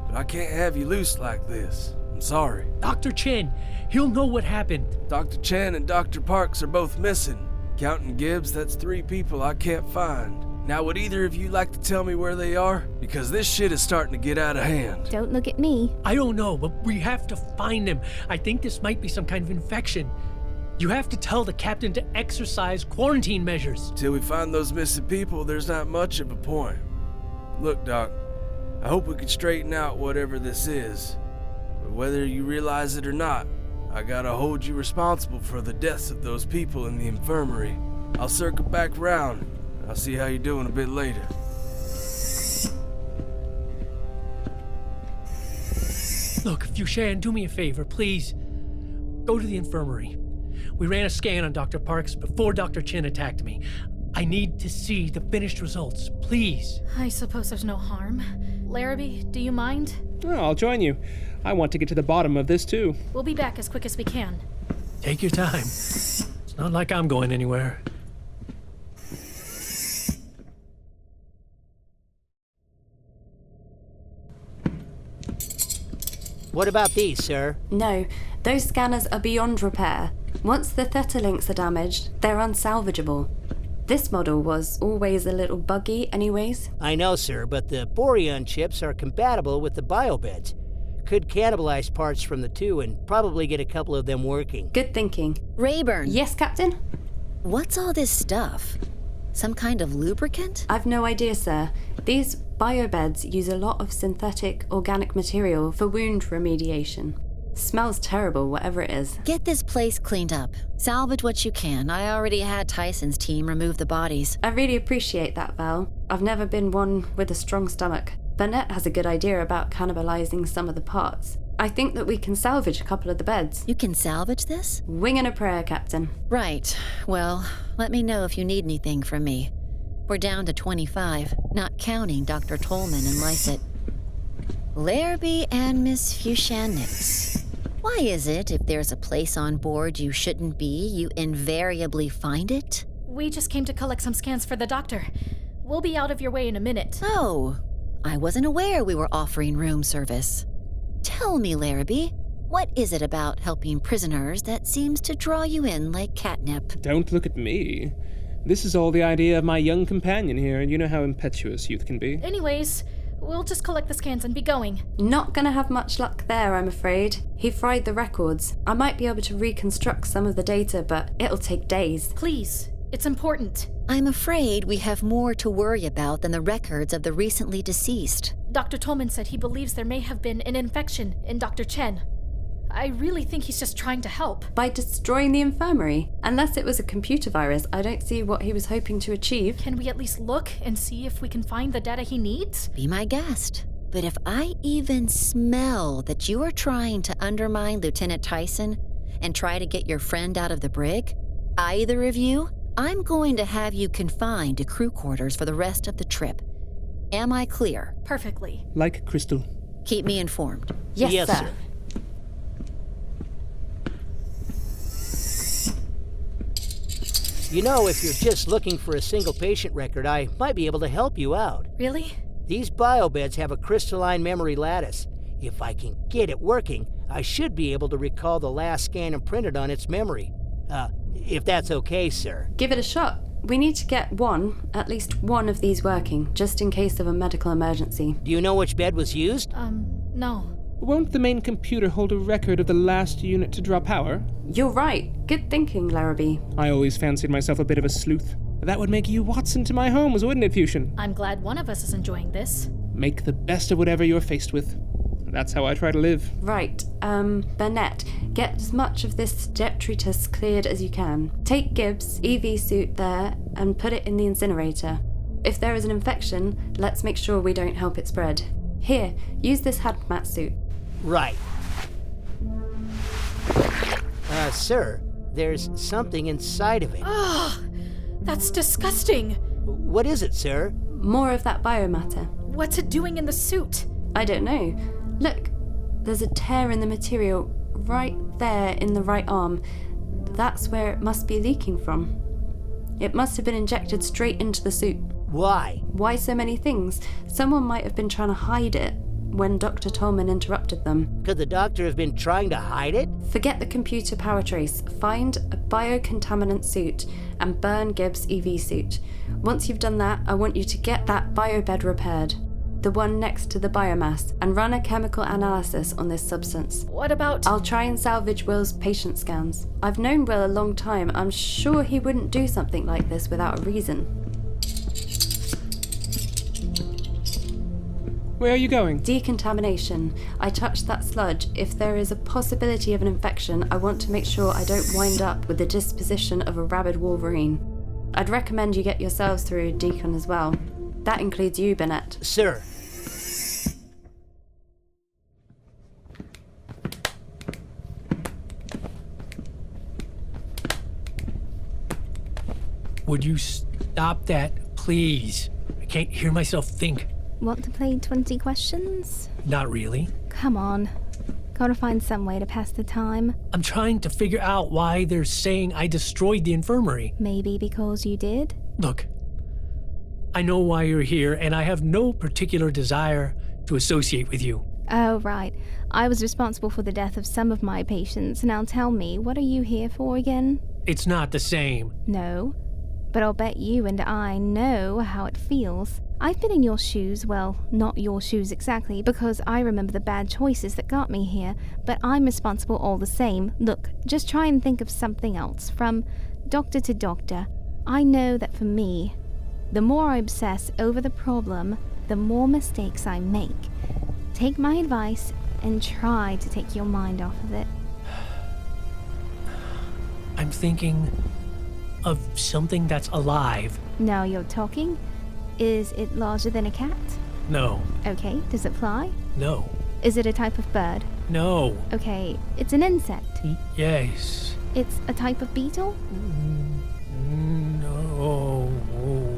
but I can't have you loose like this. I'm sorry. Dr. Chen, he'll know what happened. Dr. Chen and Dr. Parks are both missing. Counting Gibbs, that's 3 people I can't find. Now, would either of you like to tell me where they are? Because this shit is starting to get out of hand. Don't look at me. I don't know, but we have to find them. I think this might be some kind of infection. You have to tell the captain to exercise quarantine measures. Till we find those missing people, there's not much of a point. Look, Doc, I hope we can straighten out whatever this is. But whether you realize it or not, I gotta hold you responsible for the deaths of those people in the infirmary. I'll circle back round. I'll see how you're doing a bit later. Look, Fushan, do me a favor, please. Go to the infirmary. We ran a scan on Dr. Parks before Dr. Chen attacked me. I need to see the finished results, please. I suppose there's no harm. Larrabee, do you mind? Oh, I'll join you. I want to get to the bottom of this, too. We'll be back as quick as we can. Take your time. It's not like I'm going anywhere. What about these, sir? No, those scanners are beyond repair. Once the theta links are damaged, they're unsalvageable. This model was always a little buggy anyways. I know, sir, but the Boreon chips are compatible with the biobeds. Could cannibalize parts from the two and probably get a couple of them working. Good thinking. Rayburn. Yes, Captain? What's all this stuff? Some kind of lubricant? I've no idea, sir. These biobeds use a lot of synthetic organic material for wound remediation. Smells terrible, whatever it is. Get this place cleaned up. Salvage what you can. I already had Tyson's team remove the bodies. I really appreciate that, Val. I've never been one with a strong stomach. Burnett has a good idea about cannibalizing some of the parts. I think that we can salvage a couple of the beds. You can salvage this? Wing and a prayer, Captain. Right. Well, let me know if you need anything from me. We're down to 25, not counting Dr. Tolman and Lycett. Larrabee and Miss Fushan-Nix. Why is it if there's a place on board you shouldn't be, you invariably find it? We just came to collect some scans for the doctor. We'll be out of your way in a minute. Oh, I wasn't aware we were offering room service. Tell me, Larrabee, what is it about helping prisoners that seems to draw you in like catnip? Don't look at me. This is all the idea of my young companion here, and you know how impetuous youth can be. Anyways, we'll just collect the scans and be going. Not gonna have much luck there, I'm afraid. He fried the records. I might be able to reconstruct some of the data, but it'll take days. Please, it's important. I'm afraid we have more to worry about than the records of the recently deceased. Dr. Tolman said he believes there may have been an infection in Dr. Chen. I really think he's just trying to help. By destroying the infirmary? Unless it was a computer virus, I don't see what he was hoping to achieve. Can we at least look and see if we can find the data he needs? Be my guest. But if I even smell that you are trying to undermine Lieutenant Tyson and try to get your friend out of the brig, either of you, I'm going to have you confined to crew quarters for the rest of the trip. Am I clear? Perfectly. Like crystal. Keep me informed. Yes, sir. You know, if you're just looking for a single patient record, I might be able to help you out. Really? These biobeds have a crystalline memory lattice. If I can get it working, I should be able to recall the last scan imprinted on its memory. If that's okay, sir. Give it a shot. We need to get at least one of these working, just in case of a medical emergency. Do you know which bed was used? No. Won't the main computer hold a record of the last unit to draw power? You're right. Good thinking, Larrabee. I always fancied myself a bit of a sleuth. That would make you Watson to my homes, wouldn't it, Fusion? I'm glad one of us is enjoying this. Make the best of whatever you're faced with. That's how I try to live. Right, Burnett, get as much of this detritus cleared as you can. Take Gibbs' EV suit there and put it in the incinerator. If there is an infection, let's make sure we don't help it spread. Here, use this hazmat suit. Right. Sir, there's something inside of it. Oh, that's disgusting. What is it, sir? More of that biomatter. What's it doing in the suit? I don't know. Look, there's a tear in the material right there in the right arm. That's where it must be leaking from. It must have been injected straight into the suit. Why? Why so many things? Someone might have been trying to hide it when Dr. Tolman interrupted them. Could the doctor have been trying to hide it? Forget the computer power trace. Find a biocontaminant suit and burn Gibbs' EV suit. Once you've done that, I want you to get that biobed repaired, the one next to the biomass, and run a chemical analysis on this substance. What about... I'll try and salvage Will's patient scans. I've known Will a long time. I'm sure he wouldn't do something like this without a reason. Where are you going? Decontamination. I touched that sludge. If there is a possibility of an infection, I want to make sure I don't wind up with the disposition of a rabid wolverine. I'd recommend you get yourselves through a decon as well. That includes you, Burnett. Sir. Would you stop that, please? I can't hear myself think. Want to play 20 questions? Not really. Come on. Gotta find some way to pass the time. I'm trying to figure out why they're saying I destroyed the infirmary. Maybe because you did? Look, I know why you're here, and I have no particular desire to associate with you. Oh, right. I was responsible for the death of some of my patients. Now tell me, what are you here for again? It's not the same. No. But I'll bet you and I know how it feels. I've been in your shoes, well, not your shoes exactly, because I remember the bad choices that got me here, but I'm responsible all the same. Look, just try and think of something else. From doctor to doctor, I know that for me, the more I obsess over the problem, the more mistakes I make. Take my advice and try to take your mind off of it. I'm thinking of something that's alive. Now you're talking? Is it larger than a cat? No. Okay, does it fly? No. Is it a type of bird? No. Okay, it's an insect. Yes. It's a type of beetle? No.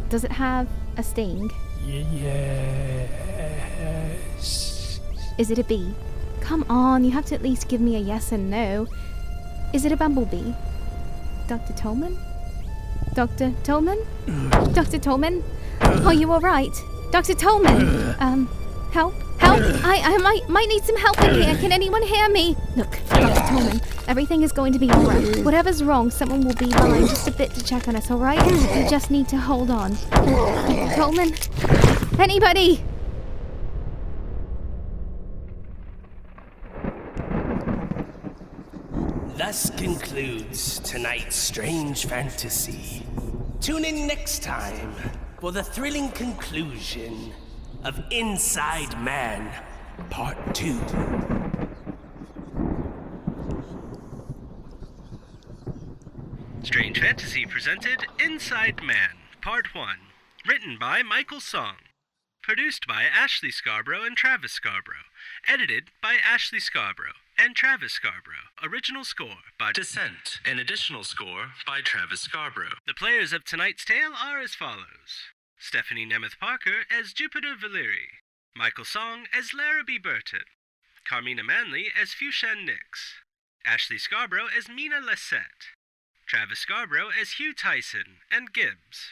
Does it have a sting? Yes. Is it a bee? Come on, you have to at least give me a yes and no. Is it a bumblebee? Dr. Tolman? Dr. Tolman? Dr. Tolman? Are you alright? Dr. Tolman? Help? Help! I might need some help in here. Can anyone hear me? Look, Dr. Tolman, everything is going to be alright. Whatever's wrong, someone will be by just a bit to check on us, alright? You just need to hold on. Dr. Tolman? Anybody? Thus concludes tonight's strange fantasy. Tune in next time for the thrilling conclusion of Inside Man, Part 2. Strange Fantasy presented Inside Man, Part 1. Written by Michael Song. Produced by Ashley Scarbro and Travis Scarbro. Edited by Ashley Scarbro and Travis Scarbro. Original score by Dyssent. An additional score by Travis Scarbro. The players of tonight's tale are as follows. Stephanie Nemeth Parker as Jupiter Valeri. Michael Song as Larrabee Burton. Carmina Manley as Fushan Nix. Ashley Scarbro as Mina Lissette. Travis Scarbro as Hugh Tyson and Gibbs.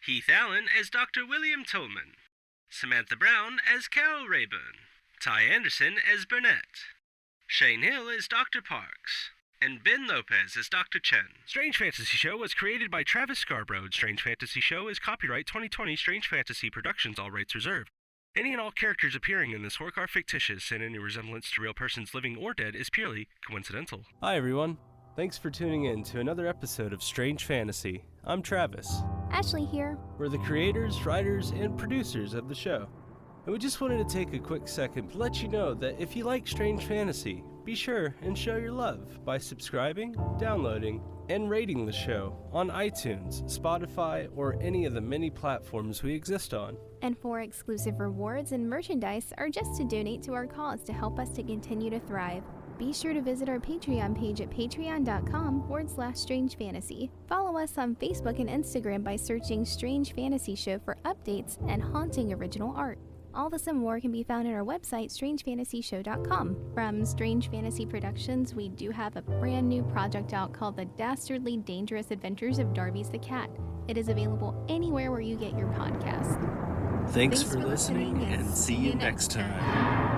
Heath Allyn as Dr. William Tolman. Samantha Brown as Carol Rayburn. Ty Anderson as Burnett. Shane Hill as Dr. Parks. And Ben Lopez as Dr. Chen. Strange Fantasy Show was created by Travis Scarbro. Strange Fantasy Show is copyright 2020 Strange Fantasy Productions, all rights reserved. Any and all characters appearing in this work are fictitious, and any resemblance to real persons living or dead is purely coincidental. Hi everyone. Thanks for tuning in to another episode of Strange Fantasy. I'm Travis. Ashley here. We're the creators, writers, and producers of the show. And we just wanted to take a quick second to let you know that if you like Strange Fantasy, be sure and show your love by subscribing, downloading, and rating the show on iTunes, Spotify, or any of the many platforms we exist on. And for exclusive rewards and merchandise, or just to donate to our cause to help us to continue to thrive, be sure to visit our Patreon page at patreon.com/strangefantasy. Follow us on Facebook and Instagram by searching Strange Fantasy Show for updates and haunting original art. All this and more can be found at our website, strangefantasyshow.com. From Strange Fantasy Productions, we do have a brand new project out called The Dastardly Dangerous Adventures of Darby's the Cat. It is available anywhere where you get your podcast. Thanks for listening, and see you next time.